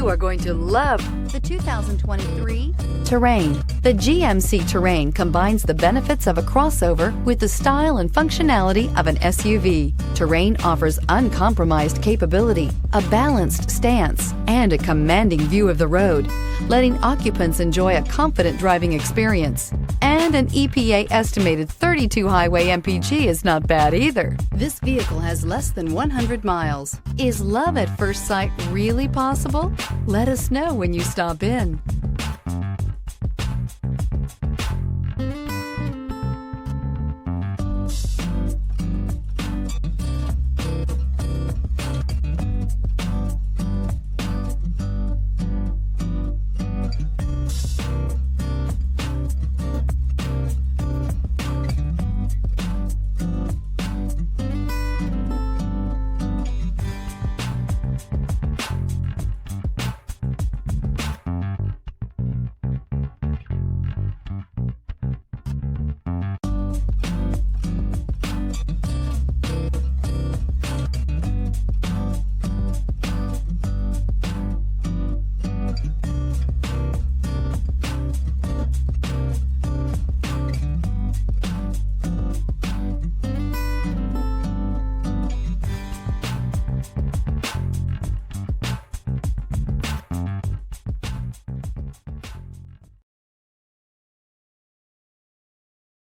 You are going to love the 2023 Terrain. The GMC Terrain combines the benefits of a crossover with the style and functionality of an SUV. Terrain offers uncompromised capability, a balanced stance, and a commanding view of the road, letting occupants enjoy a confident driving experience. And an EPA estimated 32 highway MPG is not bad either. This vehicle has less than 100 miles. Is love at first sight really possible? Let us know when you stop in.